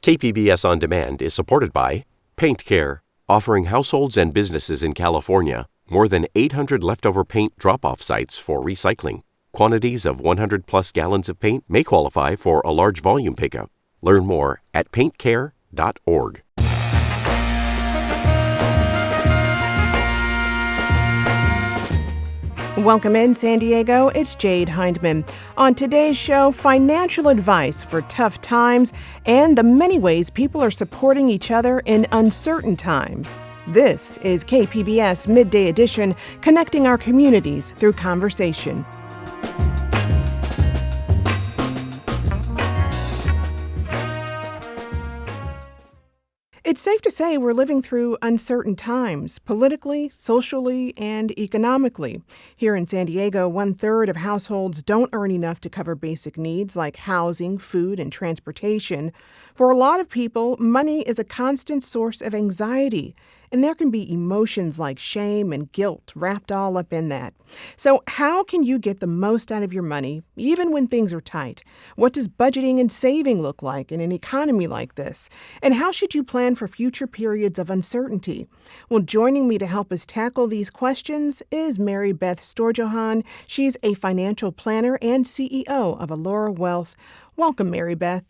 KPBS On Demand is supported by Paint Care, offering households and businesses in California more than 800 leftover paint drop-off sites for recycling. Quantities of 100-plus gallons of paint may qualify for a large volume pickup. Learn more at paintcare.org. Welcome in, San Diego. It's Jade Hindman. On today's show, financial advice for tough times and the many ways people are supporting each other in uncertain times. This is KPBS Midday Edition, connecting our communities through conversation. It's safe to say we're living through uncertain times, politically, socially, and economically. Here in San Diego, 1/3 of households don't earn enough to cover basic needs like housing, food, and transportation. For a lot of people, money is a constant source of anxiety, and there can be emotions like shame and guilt wrapped all up in that. So how can you get the most out of your money, even when things are tight? What does budgeting and saving look like in an economy like this? And how should you plan for future periods of uncertainty? Well, joining me to help us tackle these questions is Mary Beth Storjohann. She's a financial planner and CEO of Allora Wealth. Welcome, Mary Beth.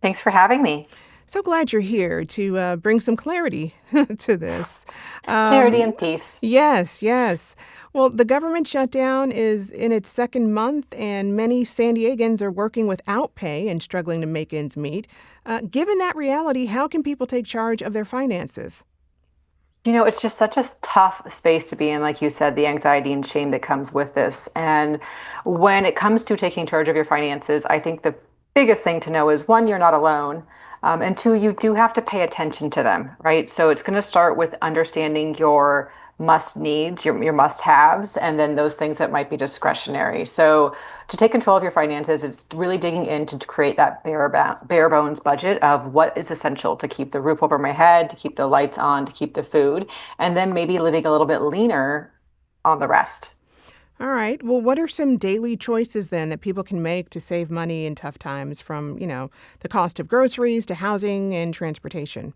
Thanks for having me. So glad you're here to bring some clarity to this. Clarity and peace. Yes. Well, the government shutdown is in its second month, and many San Diegans are working without pay and struggling to make ends meet. Given that reality, how can people take charge of their finances? You know, it's just such a tough space to be in, like you said, the anxiety and shame that comes with this. And when it comes to taking charge of your finances, I think the biggest thing to know is, one, you're not alone. And two, you do have to pay attention to them, right? So it's going to start with understanding your must needs, your must haves, and then those things that might be discretionary. So to take control of your finances, it's really digging in to create that bare bones budget of what is essential to keep the roof over my head, to keep the lights on, to keep the food, and then maybe living a little bit leaner on the rest. All right. Well, what are some daily choices then that people can make to save money in tough times, from, the cost of groceries to housing and transportation?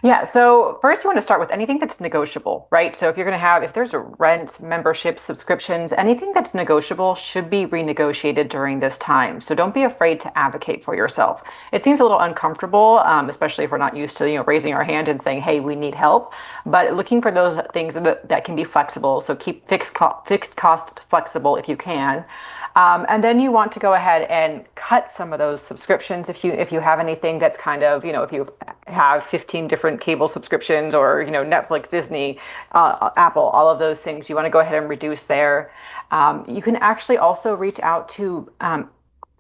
Yeah, so first you want to start with anything that's negotiable, right? So if there's a rent, membership, subscriptions, anything that's negotiable should be renegotiated during this time. So don't be afraid to advocate for yourself. It seems a little uncomfortable, especially if we're not used to, raising our hand and saying, hey, we need help. But looking for those things that can be flexible. So keep fixed cost flexible if you can. And then you want to go ahead and cut some of those subscriptions if you have anything that's kind of, if you have 15 different cable subscriptions or, Netflix, Disney, Apple, all of those things, you want to go ahead and reduce there. You can actually also reach out to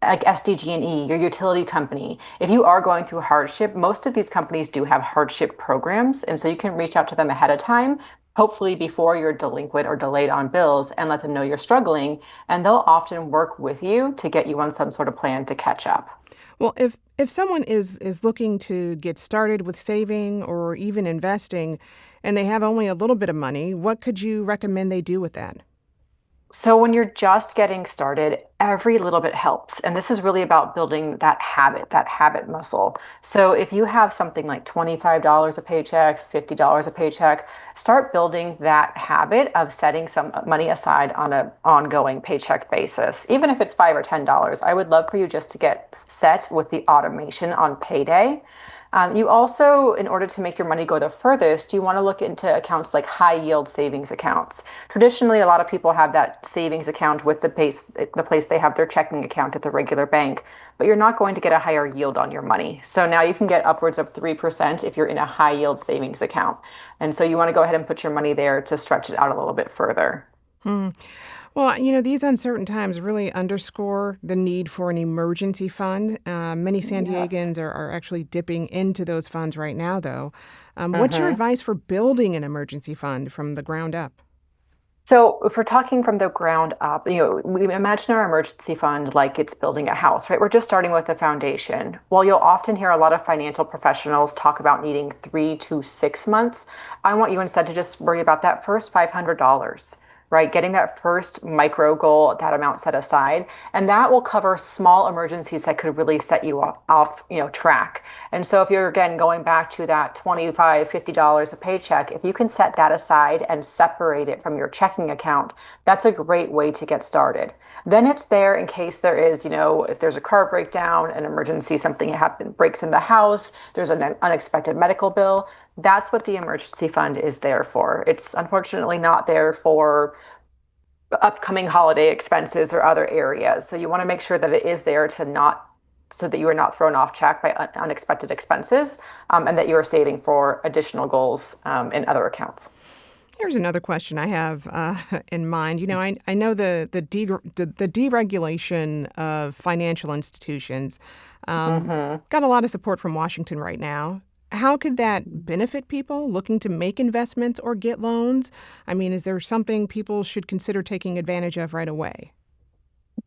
like SDG&E, your utility company. If you are going through hardship, most of these companies do have hardship programs. And so you can reach out to them ahead of time, hopefully before you're delinquent or delayed on bills, and let them know you're struggling. And they'll often work with you to get you on some sort of plan to catch up. Well, if someone is looking to get started with saving or even investing, and they have only a little bit of money, what could you recommend they do with that? So when you're just getting started, every little bit helps. And this is really about building that habit muscle. So if you have something like $25 a paycheck, $50 a paycheck, start building that habit of setting some money aside on an ongoing paycheck basis. Even if it's $5 or $10, I would love for you just to get set with the automation on payday. You also, in order to make your money go the furthest, you want to look into accounts like high yield savings accounts. Traditionally, a lot of people have that savings account with the place they have their checking account at the regular bank, but you're not going to get a higher yield on your money. So now you can get upwards of 3% if you're in a high yield savings account. And so you want to go ahead and put your money there to stretch it out a little bit further. Well, these uncertain times really underscore the need for an emergency fund. Many San Diegans are actually dipping into those funds right now, though. What's your advice for building an emergency fund from the ground up? So if we're talking from the ground up, we imagine our emergency fund like it's building a house, right? We're just starting with the foundation. While you'll often hear a lot of financial professionals talk about needing 3 to 6 months, I want you instead to just worry about that first $500. right? Getting that first micro goal, that amount set aside, and that will cover small emergencies that could really set you off, track. And so if you're again going back to that $25, $50 a paycheck, if you can set that aside and separate it from your checking account, that's a great way to get started. Then it's there in case there is, if there's a car breakdown, an emergency, something breaks in the house, there's an unexpected medical bill. That's what the emergency fund is there for. It's unfortunately not there for upcoming holiday expenses or other areas. So you want to make sure that it is there so that you are not thrown off track by unexpected expenses, and that you are saving for additional goals in other accounts. Here's another question I have in mind. I know the deregulation of financial institutions got a lot of support from Washington right now. How could that benefit people looking to make investments or get loans? I mean, is there something people should consider taking advantage of right away?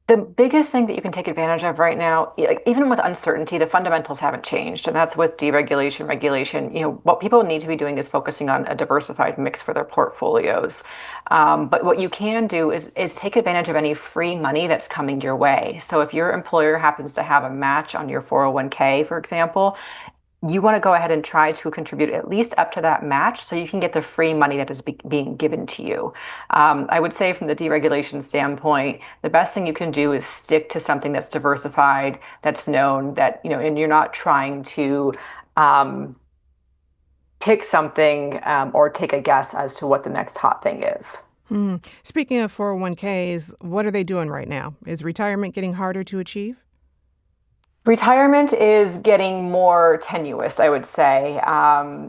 The biggest thing that you can take advantage of right now, like even with uncertainty, the fundamentals haven't changed. And that's with deregulation, regulation. What people need to be doing is focusing on a diversified mix for their portfolios. But what you can do is take advantage of any free money that's coming your way. So if your employer happens to have a match on your 401k, for example, you want to go ahead and try to contribute at least up to that match so you can get the free money that is being given to you. I would say from the deregulation standpoint, the best thing you can do is stick to something that's diversified, that's known, that, and you're not trying to pick something or take a guess as to what the next hot thing is. Speaking of 401ks, what are they doing right now? Is retirement getting harder to achieve? Retirement is getting more tenuous, I would say.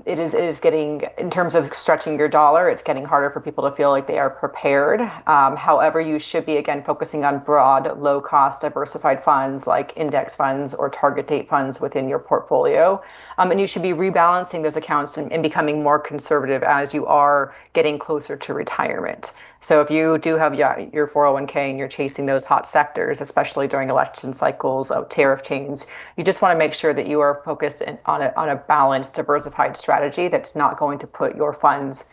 It is getting, in terms of stretching your dollar, it's getting harder for people to feel like they are prepared. However, you should be, again, focusing on broad, low-cost, diversified funds like index funds or target date funds within your portfolio. And you should be rebalancing those accounts and becoming more conservative as you are getting closer to retirement. So if you do have your 401k and you're chasing those hot sectors, especially during election cycles of tariff change, you just want to make sure that you are focused on a balanced, diversified strategy that's not going to put your funds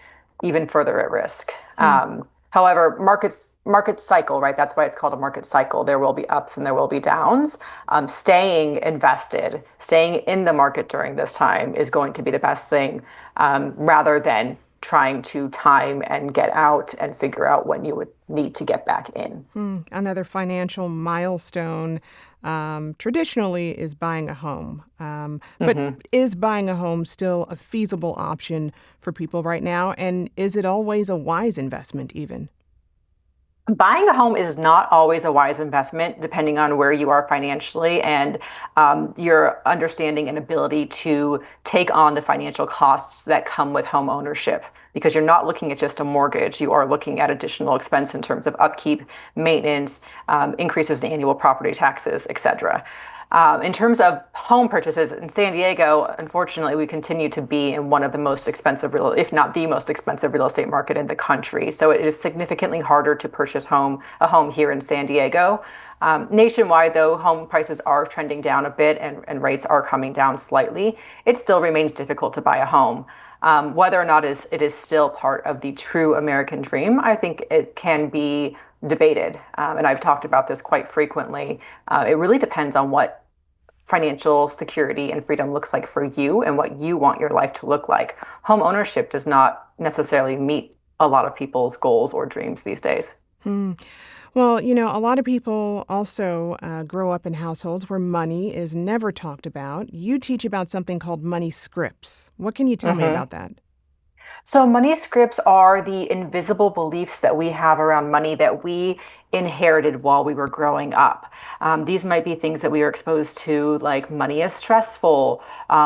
even further at risk. However, markets cycle, right? That's why it's called a market cycle. There will be ups and there will be downs. Staying invested, staying in the market during this time is going to be the best thing, rather than trying to time and get out and figure out when you would need to get back in. Another financial milestone traditionally is buying a home. But is buying a home still a feasible option for people right now? And is it always a wise investment even? Buying a home is not always a wise investment, depending on where you are financially and your understanding and ability to take on the financial costs that come with home ownership. Because you're not looking at just a mortgage, you are looking at additional expense in terms of upkeep, maintenance, increases in annual property taxes, et cetera. In terms of home purchases in San Diego, unfortunately, we continue to be in one of the most expensive, if not the most expensive real estate market in the country. So it is significantly harder to purchase a home here in San Diego. Nationwide, though, home prices are trending down a bit and rates are coming down slightly. It still remains difficult to buy a home. Whether or not it is still part of the true American dream, I think it can be debated. And I've talked about this quite frequently. It really depends on what financial security and freedom looks like for you and what you want your life to look like. Home ownership does not necessarily meet a lot of people's goals or dreams these days. Well, a lot of people also grow up in households where money is never talked about. You teach about something called money scripts. What can you tell me about that? So money scripts are the invisible beliefs that we have around money that we inherited while we were growing up. These might be things that we are exposed to, like money is stressful.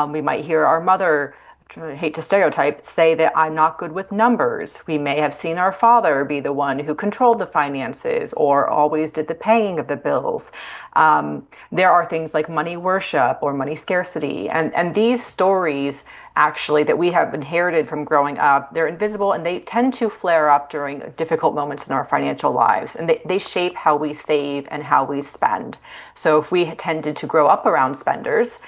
We might hear our mother, I hate to stereotype, say that I'm not good with numbers. We may have seen our father be the one who controlled the finances or always did the paying of the bills. There are things like money worship or money scarcity. And these stories actually that we have inherited from growing up. They're invisible and they tend to flare up during difficult moments in our financial lives. And they shape how we save and how we spend. So if we tended to grow up around spenders,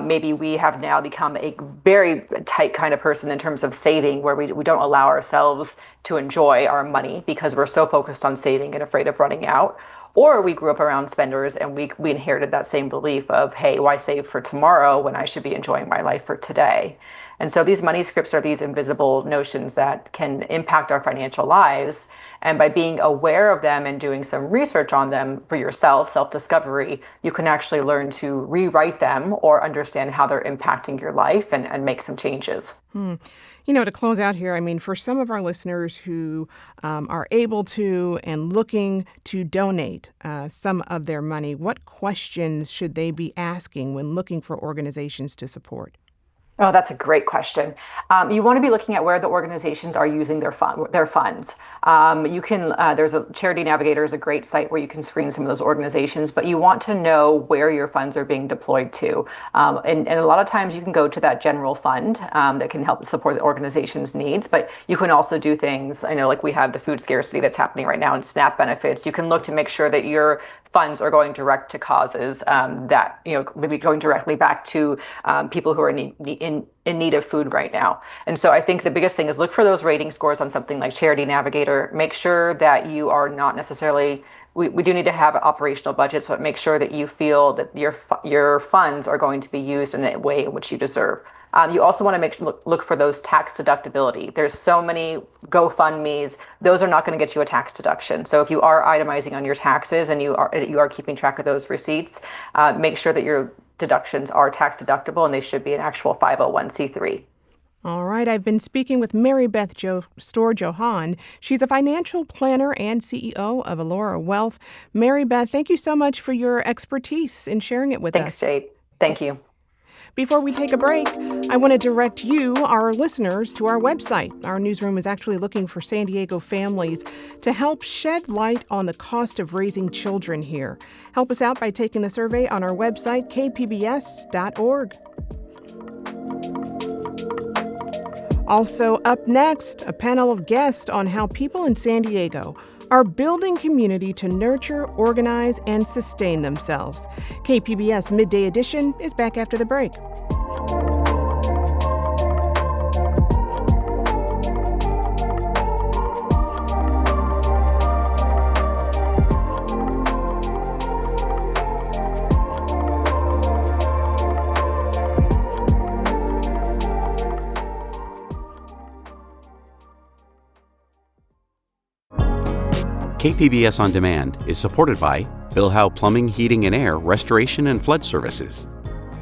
maybe we have now become a very tight kind of person in terms of saving, where we don't allow ourselves to enjoy our money because we're so focused on saving and afraid of running out. Or we grew up around spenders and we inherited that same belief of, hey, why save for tomorrow when I should be enjoying my life for today? And so these money scripts are these invisible notions that can impact our financial lives. And by being aware of them and doing some research on them for yourself, self-discovery, you can actually learn to rewrite them or understand how they're impacting your life and make some changes. To close out here, I mean, for some of our listeners who are able to and looking to donate some of their money, what questions should they be asking when looking for organizations to support? Oh, that's a great question. You want to be looking at where the organizations are using their funds. There's a Charity Navigator is a great site where you can screen some of those organizations, but you want to know where your funds are being deployed to. And a lot of times you can go to that general fund that can help support the organization's needs, but you can also do things, I know like we have the food scarcity that's happening right now and SNAP benefits. You can look to make sure that your funds are going direct to causes that, maybe going directly back to people who are in need of food right now. And so I think the biggest thing is look for those rating scores on something like Charity Navigator. Make sure that you are not necessarily, we do need to have operational budgets, but make sure that you feel that your funds are going to be used in a way in which you deserve. You also want to look for those tax deductibility. There's so many GoFundMe's; those are not going to get you a tax deduction. So if you are itemizing on your taxes and you are keeping track of those receipts, make sure that your deductions are tax deductible and they should be an actual 501c3. All right, I've been speaking with Mary Beth Storjohann. She's a financial planner and CEO of Allora Wealth. Mary Beth, thank you so much for your expertise in sharing it with us. Thanks, Jade. Thank you. Before we take a break, I want to direct you, our listeners, to our website. Our newsroom is actually looking for San Diego families to help shed light on the cost of raising children here. Help us out by taking the survey on our website, KPBS.org. Also up next, a panel of guests on how people in San Diego are building community to nurture, organize, and sustain themselves. KPBS Midday Edition is back after the break. KPBS On Demand is supported by Bill Howe Plumbing, Heating and Air, Restoration and Flood Services.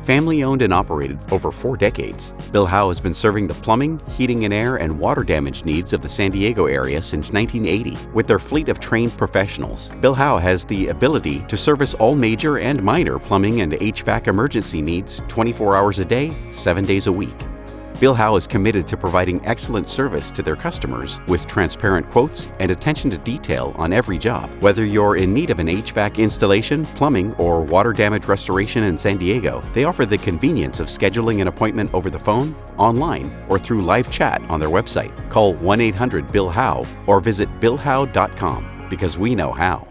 Family-owned and operated for over 4 decades, Bill Howe has been serving the plumbing, heating and air, and water damage needs of the San Diego area since 1980. With their fleet of trained professionals, Bill Howe has the ability to service all major and minor plumbing and HVAC emergency needs 24 hours a day, 7 days a week. Bill Howe is committed to providing excellent service to their customers with transparent quotes and attention to detail on every job. Whether you're in need of an HVAC installation, plumbing, or water damage restoration in San Diego, they offer the convenience of scheduling an appointment over the phone, online, or through live chat on their website. Call 1-800-BILL-HOWE or visit BillHowe.com because we know how.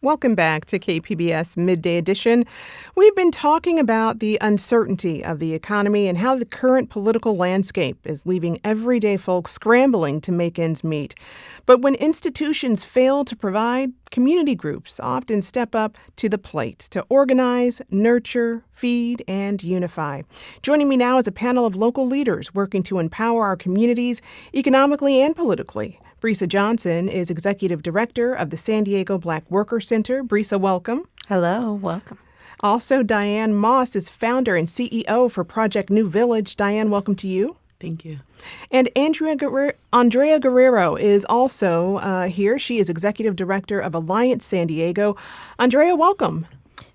Welcome back to KPBS Midday Edition. We've been talking about the uncertainty of the economy and how the current political landscape is leaving everyday folks scrambling to make ends meet. But when institutions fail to provide, community groups often step up to the plate to organize, nurture, feed, and unify. Joining me now is a panel of local leaders working to empower our communities economically and politically. Brisa Johnson is Executive Director of the San Diego Black Worker Center. Brisa, welcome. Hello, welcome. Also, Diane Moss is founder and CEO for Project New Village. Diane, welcome to you. Thank you. And Andrea Guerrero is also here. She is Executive Director of Alliance San Diego. Andrea, welcome.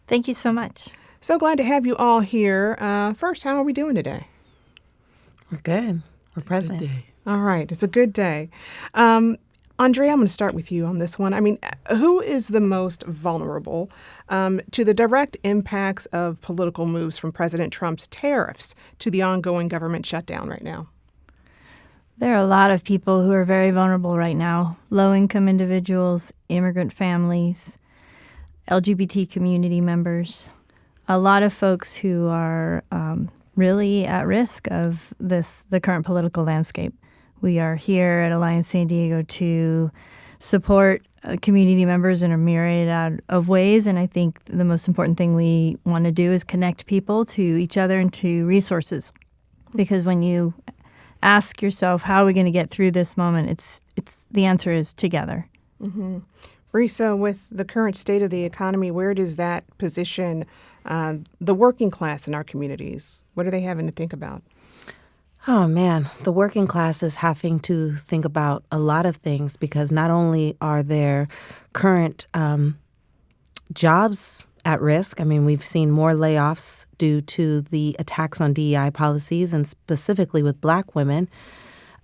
Thank you so much. So glad to have you all here. First, how are we doing today? We're good. We're present. All right. It's a good day. Andrea, I'm going to start with you on this one. I mean, who is the most vulnerable to the direct impacts of political moves from President Trump's tariffs to the ongoing government shutdown right now? There are a lot of people who are very vulnerable right now. Low-income individuals, immigrant families, LGBT community members. A lot of folks who are really at risk of the current political landscape. We are here at Alliance San Diego to support community members in a myriad of ways, and I think the most important thing we want to do is connect people to each other and to resources. Because when you ask yourself, how are we going to get through this moment, it's the answer is together. Mm-hmm. Brisa, with the current state of the economy, where does that position the working class in our communities? What are they having to think about? Oh, man, the working class is having to think about a lot of things because not only are there current jobs at risk. I mean, we've seen more layoffs due to the attacks on DEI policies and specifically with Black women.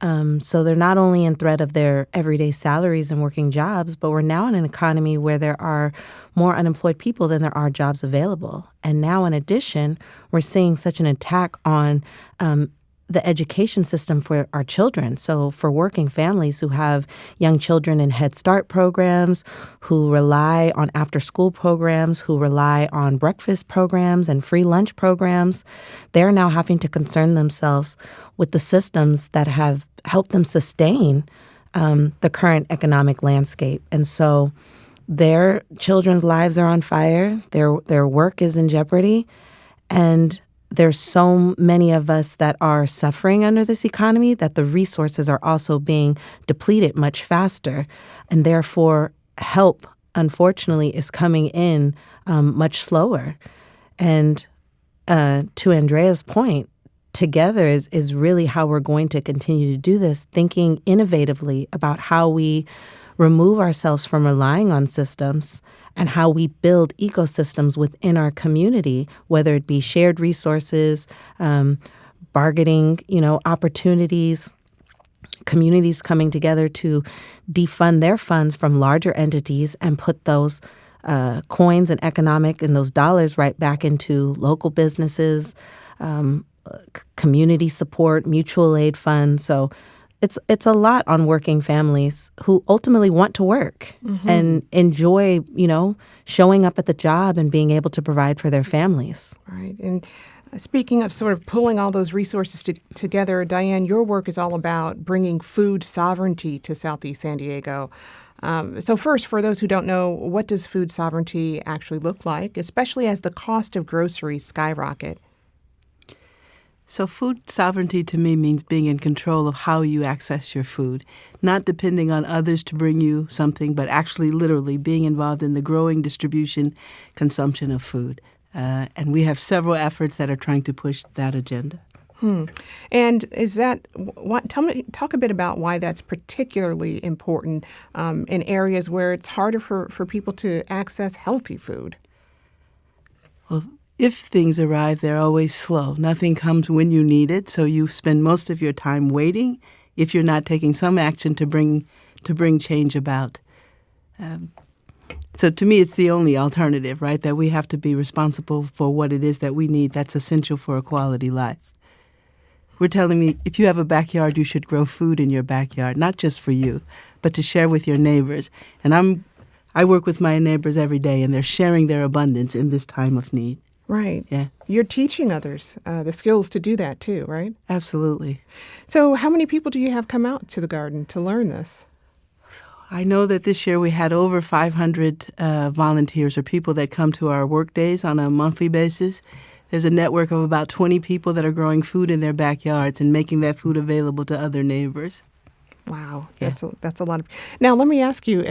So they're not only in threat of their everyday salaries and working jobs, but we're now in an economy where there are more unemployed people than there are jobs available. And now, in addition, we're seeing such an attack on the education system for our children. So for working families who have young children in Head Start programs, who rely on after-school programs, who rely on breakfast programs and free lunch programs, they're now having to concern themselves with the systems that have helped them sustain the current economic landscape. And so their children's lives are on fire, their work is in jeopardy, and there's so many of us that are suffering under this economy that the resources are also being depleted much faster. And therefore, help, unfortunately, is coming in much slower. And to Andrea's point, together is really how we're going to continue to do this, thinking innovatively about how we remove ourselves from relying on systems and how we build ecosystems within our community, whether it be shared resources, bargaining, opportunities, communities coming together to defund their funds from larger entities and put those coins and economic and those dollars right back into local businesses, community support, mutual aid funds. So it's a lot on working families who ultimately want to work and enjoy, showing up at the job and being able to provide for their families. Right. And speaking of sort of pulling all those resources together, Diane, your work is all about bringing food sovereignty to Southeast San Diego. So first, for those who don't know, what does food sovereignty actually look like, especially as the cost of groceries skyrocket? So food sovereignty to me means being in control of how you access your food, not depending on others to bring you something, but actually literally being involved in the growing distribution, consumption of food. And we have several efforts that are trying to push that agenda. And is that talk a bit about why that's particularly important in areas where it's harder for people to access healthy food? Well, if things arrive, they're always slow. Nothing comes when you need it, so you spend most of your time waiting if you're not taking some action to bring change about. So to me, it's the only alternative, right, that we have to be responsible for what it is that we need that's essential for a quality life. We're telling me if you have a backyard, you should grow food in your backyard, not just for you, but to share with your neighbors. And I work with my neighbors every day, and they're sharing their abundance in this time of need. Right. Yeah. You're teaching others the skills to do that too, right? Absolutely. So how many people do you have come out to the garden to learn this? I know that this year we had over 500 volunteers or people that come to our work days on a monthly basis. There's a network of about 20 people that are growing food in their backyards and making that food available to other neighbors. Wow. That's a lot of. Now, let me ask you,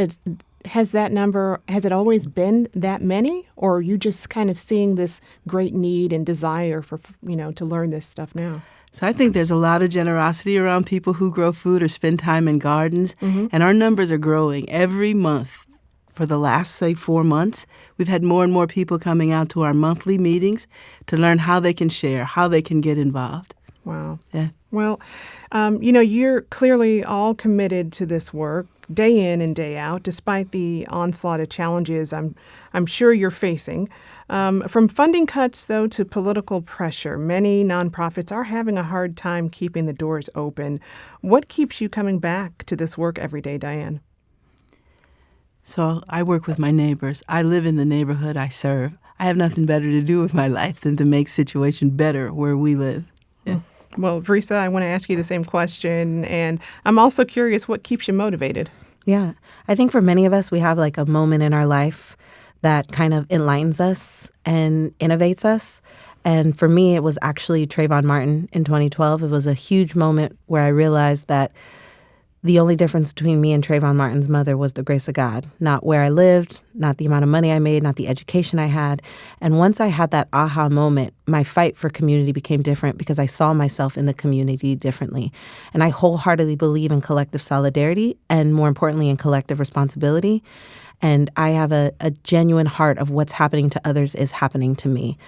has it always been that many, or are you just kind of seeing this great need and desire for, to learn this stuff now? So I think there's a lot of generosity around people who grow food or spend time in gardens, and our numbers are growing every month. For the last, say, 4 months, we've had more and more people coming out to our monthly meetings to learn how they can share, how they can get involved. Wow. Yeah. Well, you're clearly all committed to this work. day in and day out, despite the onslaught of challenges I'm sure you're facing. From funding cuts, though, to political pressure, many nonprofits are having a hard time keeping the doors open. What keeps you coming back to this work every day, Diane? So I work with my neighbors. I live in the neighborhood I serve. I have nothing better to do with my life than to make situation better where we live. Yeah. Well, Brisa, I want to ask you the same question, and I'm also curious what keeps you motivated. Yeah, I think for many of us, we have like a moment in our life that kind of enlightens us and innovates us. And for me, it was actually Trayvon Martin in 2012. It was a huge moment where I realized that the only difference between me and Trayvon Martin's mother was the grace of God, not where I lived, not the amount of money I made, not the education I had. And once I had that aha moment, my fight for community became different because I saw myself in the community differently. And I wholeheartedly believe in collective solidarity and, more importantly, in collective responsibility. And I have a genuine heart of what's happening to others is happening to me,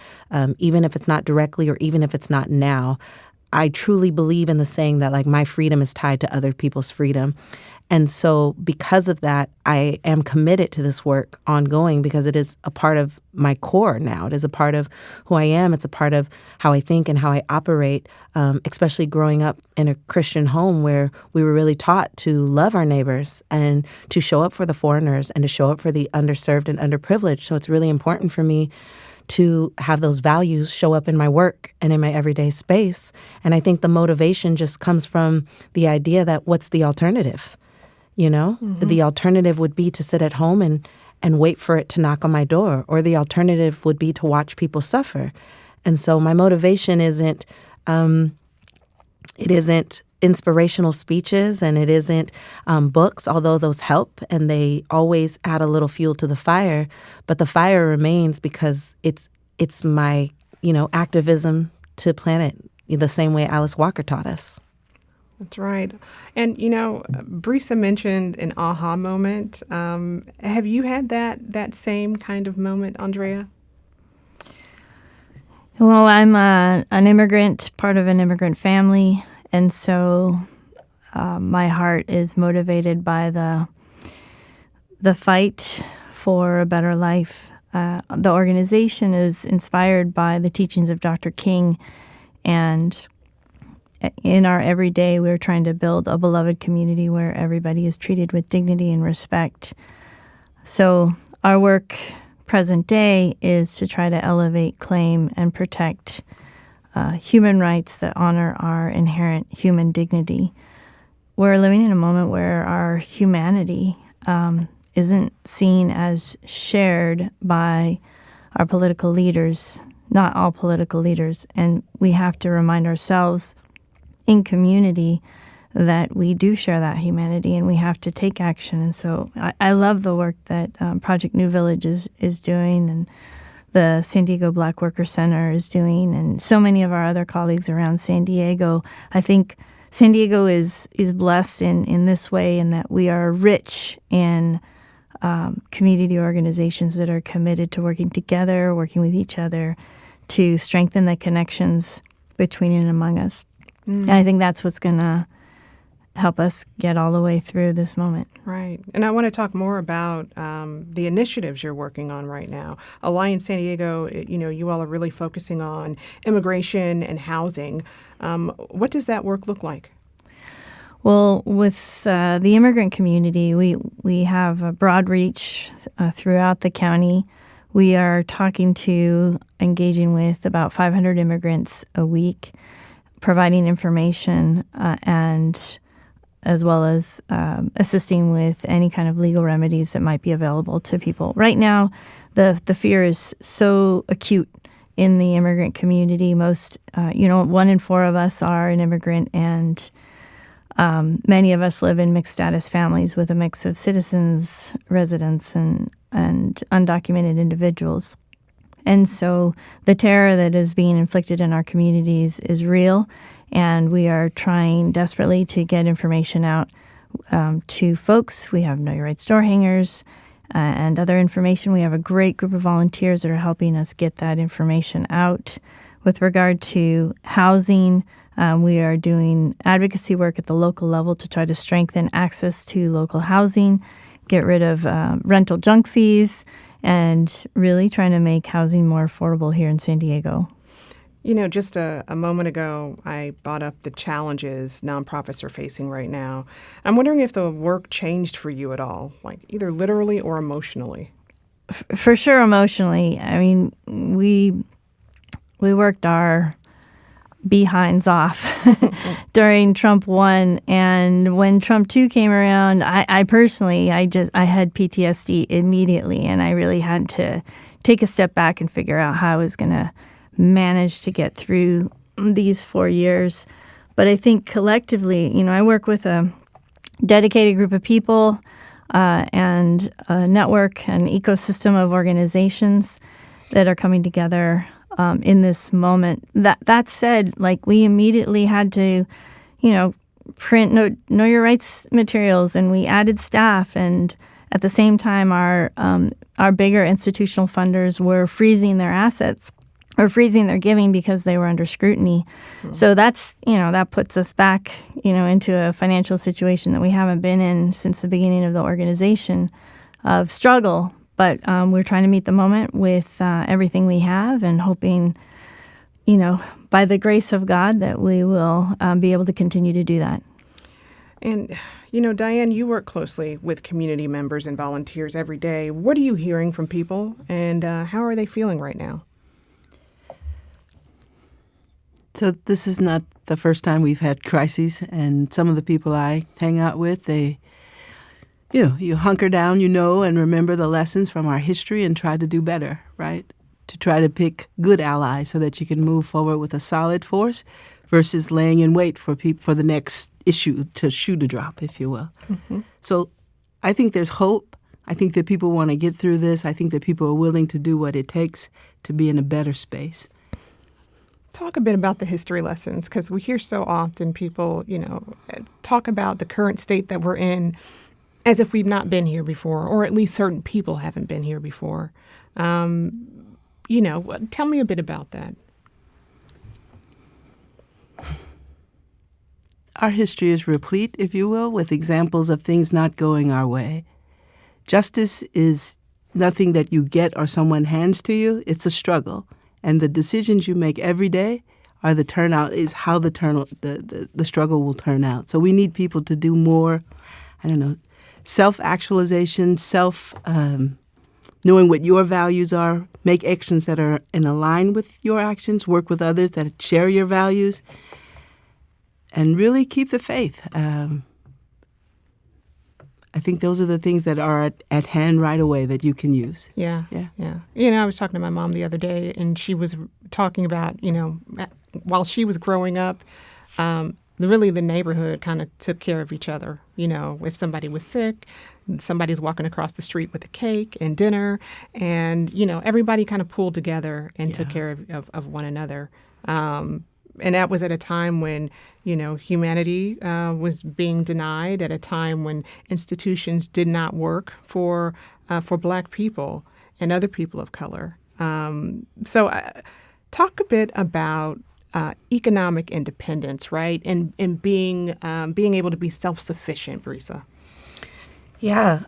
even if it's not directly or even if it's not now. I truly believe in the saying that, like, my freedom is tied to other people's freedom. And so because of that, I am committed to this work ongoing because it is a part of my core now. It is a part of who I am. It's a part of how I think and how I operate, especially growing up in a Christian home where we were really taught to love our neighbors and to show up for the foreigners and to show up for the underserved and underprivileged. So it's really important for me to have those values show up in my work and in my everyday space. And I think the motivation just comes from the idea that what's the alternative? You know, the alternative would be to sit at home and wait for it to knock on my door, or the alternative would be to watch people suffer. And so my motivation isn't inspirational speeches and it isn't books, although those help and they always add a little fuel to the fire. But the fire remains because it's my, activism to planet the same way Alice Walker taught us. That's right. And, Brisa mentioned an aha moment. Have you had that same kind of moment, Andrea? Well, I'm an immigrant, part of an immigrant family, and so my heart is motivated by the fight for a better life. The organization is inspired by the teachings of Dr. King, and in our everyday, we're trying to build a beloved community where everybody is treated with dignity and respect. So our work present day is to try to elevate, claim, and protect human rights that honor our inherent human dignity. We're living in a moment where our humanity isn't seen as shared by our political leaders, not all political leaders, and we have to remind ourselves in community that we do share that humanity and we have to take action. And so I love the work that Project New Village is doing and the San Diego Black Worker Center is doing and so many of our other colleagues around San Diego. I think San Diego is blessed in this way in that we are rich in community organizations that are committed to working together, working with each other to strengthen the connections between and among us. And I think that's what's going to help us get all the way through this moment. Right. And I want to talk more about the initiatives you're working on right now. Alliance San Diego, you all are really focusing on immigration and housing. What does that work look like? Well, with the immigrant community, we have a broad reach throughout the county. We are engaging with about 500 immigrants a week, providing information and as well as assisting with any kind of legal remedies that might be available to people. Right now, the fear is so acute in the immigrant community. Most, 1 in 4 of us are an immigrant, and many of us live in mixed status families with a mix of citizens, residents, and undocumented individuals. And so the terror that is being inflicted in our communities is real, and we are trying desperately to get information out to folks. We have Know Your Rights door hangers and other information. We have a great group of volunteers that are helping us get that information out. with regard to housing. We are doing advocacy work at the local level to try to strengthen access to local housing, get rid of rental junk fees, and really trying to make housing more affordable here in San Diego. You know, just a moment ago, I brought up the challenges nonprofits are facing right now. I'm wondering if the work changed for you at all, like either literally or emotionally. For sure, emotionally. I mean, we worked our behinds off during Trump 1, and when Trump 2 came around, I personally, I had PTSD immediately, and I really had to take a step back and figure out how I was going to manage to get through these 4 years. But I think collectively, you know, I work with a dedicated group of people and a network, an ecosystem of organizations that are coming together in this moment. That said, like, we immediately had to, you know, print know your rights materials, and we added staff, and at the same time our bigger institutional funders were freezing their assets or freezing their giving because they were under scrutiny. Mm-hmm. So that's, you know, that puts us back, you know, into a financial situation that we haven't been in since the beginning of the organization of struggle. But we're trying to meet the moment with everything we have, and hoping, you know, by the grace of God, that we will be able to continue to do that. And, you know, Diane, you work closely with community members and volunteers every day. What are you hearing from people, and how are they feeling right now? So this is not the first time we've had crises, and some of the people I hang out with, you hunker down, and remember the lessons from our history and try to do better, right? To try to pick good allies so that you can move forward with a solid force versus laying in wait for the next issue to shoe to drop, if you will. Mm-hmm. So I think there's hope. I think that people want to get through this. I think that people are willing to do what it takes to be in a better space. Talk a bit about the history lessons, because we hear so often people, talk about the current state that we're in as if we've not been here before, or at least certain people haven't been here before. Tell me a bit about that. Our history is replete, if you will, with examples of things not going our way. Justice is nothing that you get or someone hands to you. It's a struggle. And the decisions you make every day are the turnout, is how the struggle will turn out. So we need people to do more, self-actualization, knowing what your values are, make actions that are in line with your actions, work with others that share your values, and really keep the faith. I think those are the things that are at hand right away that you can use. Yeah. I was talking to my mom the other day, and she was talking about, while she was growing up, really the neighborhood kind of took care of each other. If somebody was sick, somebody's walking across the street with a cake and dinner, and, everybody kind of pulled together and took care of one another. And that was at a time when, humanity was being denied, at a time when institutions did not work for Black people and other people of color. So talk a bit about economic independence, right, and being able to be self-sufficient, Brisa. Yeah.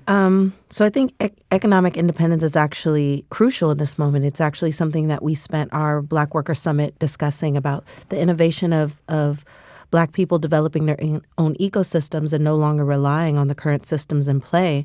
So I think economic independence is actually crucial in this moment. It's actually something that we spent our Black Worker Summit discussing, about the innovation of Black people developing their own ecosystems and no longer relying on the current systems in play.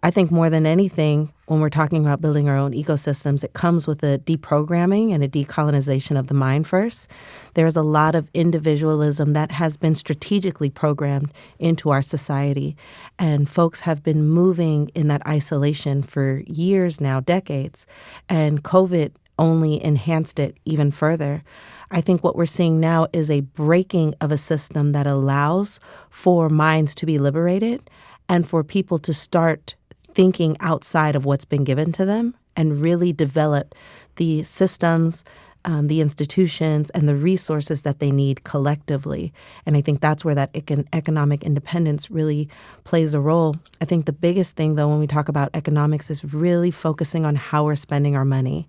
I think more than anything, when we're talking about building our own ecosystems, it comes with a deprogramming and a decolonization of the mind first. There's a lot of individualism that has been strategically programmed into our society, and folks have been moving in that isolation for years now, decades, and COVID only enhanced it even further. I think what we're seeing now is a breaking of a system that allows for minds to be liberated and for people to start thinking outside of what's been given to them and really develop the systems, the institutions, and the resources that they need collectively. And I think that's where that economic independence really plays a role. I think the biggest thing, though, when we talk about economics is really focusing on how we're spending our money.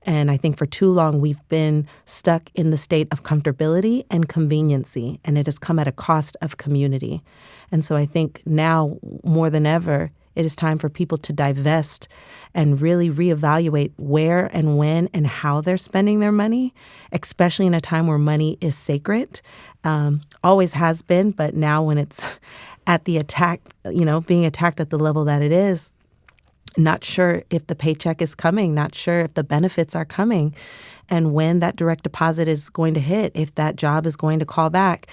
And I think for too long, we've been stuck in the state of comfortability and conveniency, and it has come at a cost of community. And so I think now more than ever, it is time for people to divest and really reevaluate where and when and how they're spending their money, especially in a time where money is sacred. Always has been, but now when it's at the attack, being attacked at the level that it is, not sure if the paycheck is coming, not sure if the benefits are coming, and when that direct deposit is going to hit, if that job is going to call back.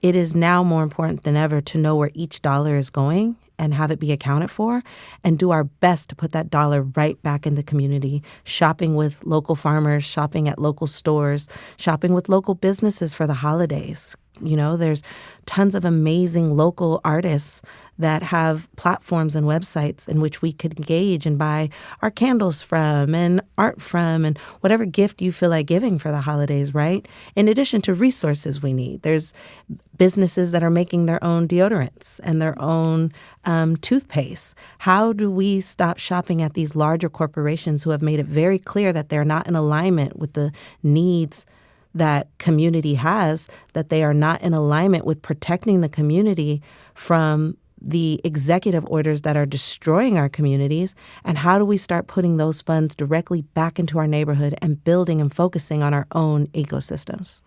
It is now more important than ever to know where each dollar is going and have it be accounted for, and do our best to put that dollar right back in the community, shopping with local farmers, shopping at local stores, shopping with local businesses for the holidays. There's tons of amazing local artists that have platforms and websites in which we could engage and buy our candles from and art from and whatever gift you feel like giving for the holidays, right? In addition to resources we need. There's businesses that are making their own deodorants and their own toothpaste. How do we stop shopping at these larger corporations who have made it very clear that they're not in alignment with the needs that community has, that they are not in alignment with protecting the community from the executive orders that are destroying our communities? And how do we start putting those funds directly back into our neighborhood and building and focusing on our own ecosystems?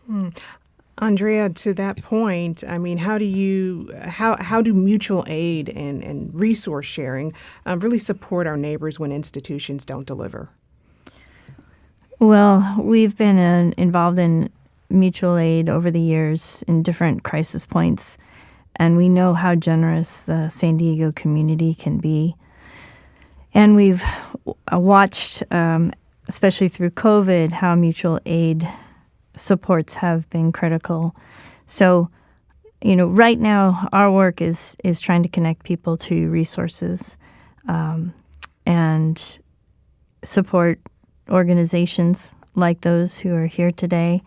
Andrea, to that point, I mean, how do mutual aid and resource sharing really support our neighbors when institutions don't deliver? Well, we've been involved in mutual aid over the years in different crisis points, and we know how generous the San Diego community can be. And we've watched, especially through COVID, how mutual aid supports have been critical. So, right now our work is trying to connect people to resources and support organizations like those who are here today,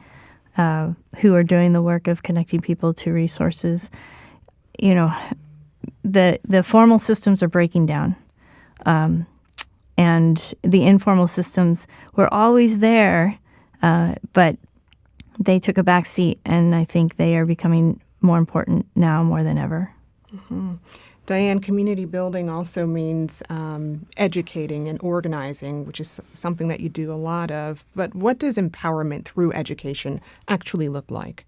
who are doing the work of connecting people to resources. The formal systems are breaking down, and the informal systems were always there, but they took a back seat, and I think they are becoming more important now more than ever. Mm-hmm. Diane, community building also means educating and organizing, which is something that you do a lot of. But what does empowerment through education actually look like?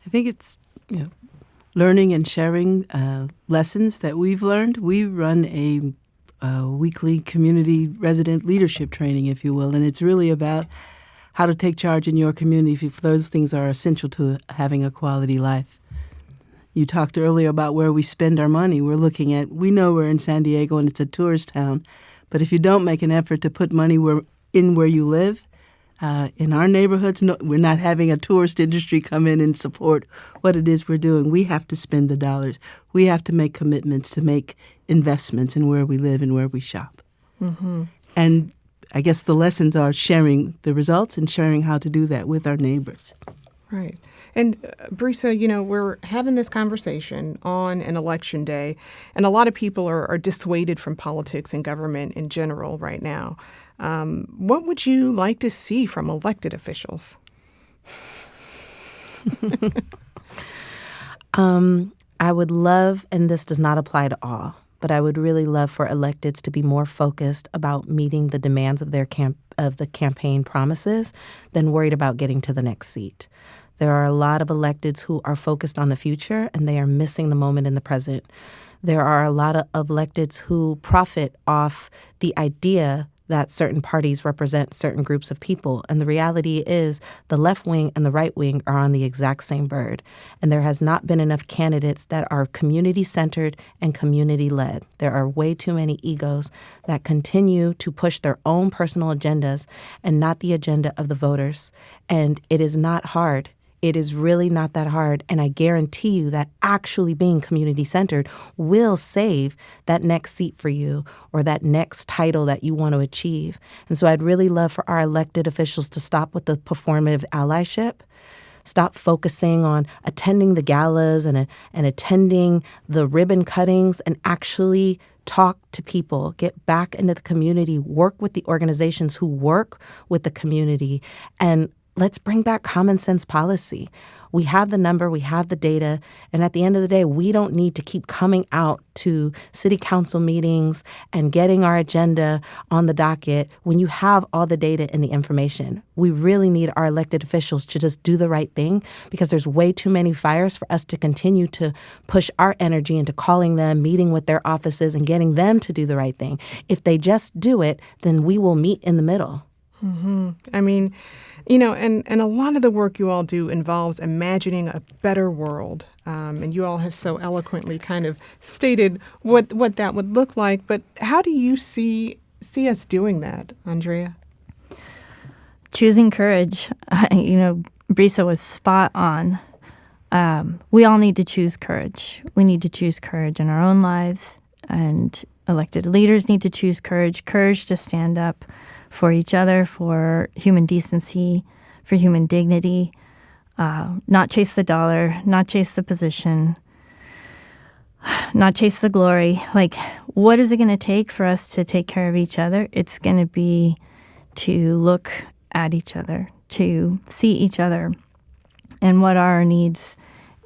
I think it's learning and sharing lessons that we've learned. We run a weekly community resident leadership training, if you will, and it's really about how to take charge in your community. Those things are essential to having a quality life. You talked earlier about where we spend our money. We know we're in San Diego and it's a tourist town, but if you don't make an effort to put money where you live, in our neighborhoods, we're not having a tourist industry come in and support what it is we're doing. We have to spend the dollars. We have to make commitments to make investments in where we live and where we shop. Mm-hmm. And I guess the lessons are sharing the results and sharing how to do that with our neighbors. Right. And Brisa, we're having this conversation on an election day, and a lot of people are dissuaded from politics and government in general right now. What would you like to see from elected officials? I would love, and this does not apply to all, but I would really love for electeds to be more focused about meeting the demands of the campaign promises than worried about getting to the next seat. There are a lot of electeds who are focused on the future, and they are missing the moment in the present. There are a lot of electeds who profit off the idea that certain parties represent certain groups of people. And the reality is the left wing and the right wing are on the exact same bird. And there has not been enough candidates that are community-centered and community-led. There are way too many egos that continue to push their own personal agendas and not the agenda of the voters. And it is not hard. It is really not that hard, and I guarantee you that actually being community-centered will save that next seat for you or that next title that you want to achieve. And so I'd really love for our elected officials to stop with the performative allyship, Stop focusing on attending the galas and attending the ribbon cuttings, and actually talk to people, get back into the community, work with the organizations who work with the community, and let's bring back common sense policy. We have the number, we have the data, and at the end of the day, we don't need to keep coming out to city council meetings and getting our agenda on the docket when you have all the data and the information. We really need our elected officials to just do the right thing, because there's way too many fires for us to continue to push our energy into calling them, meeting with their offices, and getting them to do the right thing. If they just do it, then we will meet in the middle. Mm-hmm. I mean, and a lot of the work you all do involves imagining a better world. And you all have so eloquently kind of stated what that would look like. But how do you see us doing that, Andrea? Choosing courage. Brisa was spot on. We all need to choose courage. We need to choose courage in our own lives, and elected leaders need to choose courage to stand up for each other, for human decency, for human dignity, not chase the dollar, not chase the position, not chase the glory. Like, what is it going to take for us to take care of each other? It's going to be to look at each other, to see each other, and what are our needs,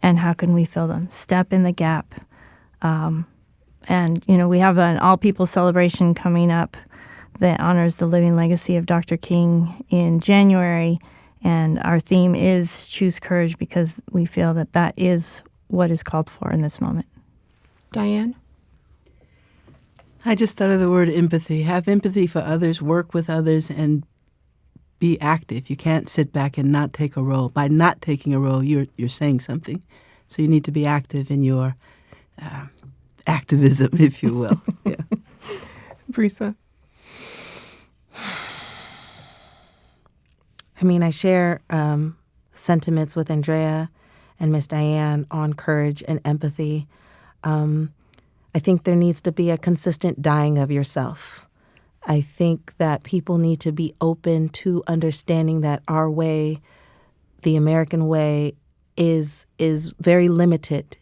and how can we fill them? Step in the gap. And we have an all-people celebration coming up that honors the living legacy of Dr. King in January. And our theme is Choose Courage, because we feel that is what is called for in this moment. Diane? I just thought of the word empathy. Have empathy for others, work with others, and be active. You can't sit back and not take a role. By not taking a role, you're saying something. So you need to be active in your activism, if you will. Yeah. Brisa? I share sentiments with Andrea and Miss Diane on courage and empathy. I think there needs to be a consistent dying of yourself. I think that people need to be open to understanding that our way, the American way, is very limited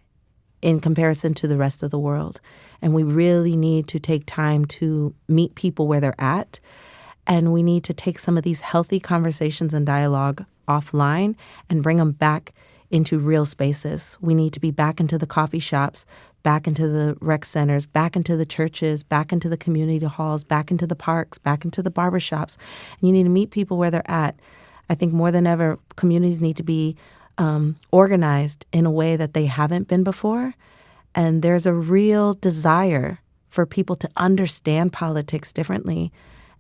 in comparison to the rest of the world. And we really need to take time to meet people where they're at. And we need to take some of these healthy conversations and dialogue offline and bring them back into real spaces. We need to be back into the coffee shops, back into the rec centers, back into the churches, back into the community halls, back into the parks, back into the barbershops. And you need to meet people where they're at. I think more than ever, communities need to be organized in a way that they haven't been before. And there's a real desire for people to understand politics differently.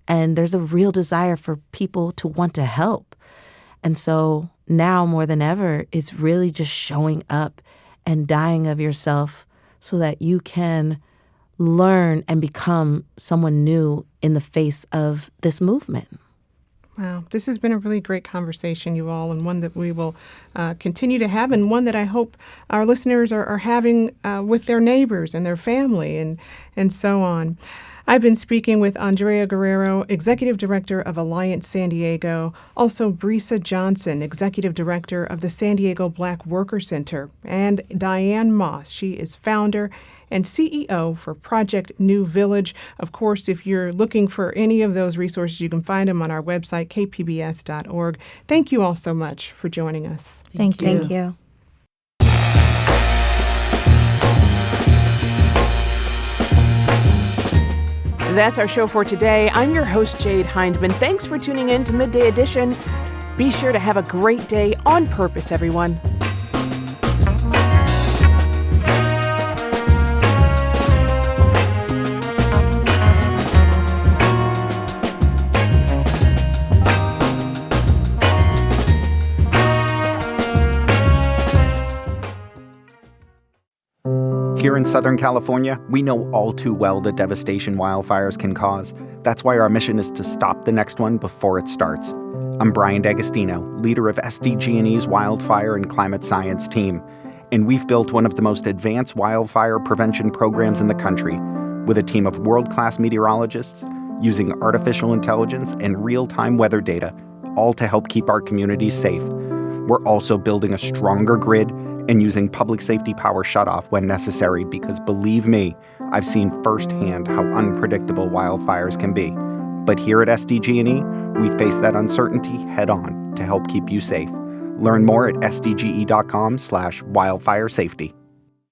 And there's a real desire for people to want to help. And so now more than ever, it's really just showing up and dying of yourself so that you can learn and become someone new in the face of this movement. Wow, this has been a really great conversation, you all, and one that we will continue to have, and one that I hope our listeners are having with their neighbors and their family and so on. I've been speaking with Andrea Guerrero, Executive Director of Alliance San Diego, also Brisa Johnson, Executive Director of the San Diego Black Worker Center, and Diane Moss. She is founder and CEO for Project New Village. Of course, if you're looking for any of those resources, you can find them on our website, kpbs.org. Thank you all so much for joining us. Thank you. Thank you. That's our show for today. I'm your host, Jade Hindman. Thanks for tuning in to Midday Edition. Be sure to have a great day on purpose, everyone. Here in Southern California, we know all too well the devastation wildfires can cause. That's why our mission is to stop the next one before it starts. I'm Brian D'Agostino, leader of SDG&E's Wildfire and Climate Science team, and we've built one of the most advanced wildfire prevention programs in the country, with a team of world-class meteorologists using artificial intelligence and real-time weather data, all to help keep our communities safe. We're also building a stronger grid and using public safety power shutoff when necessary because, believe me, I've seen firsthand how unpredictable wildfires can be. But here at SDG&E, we face that uncertainty head-on to help keep you safe. Learn more at sdge.com/wildfire safety.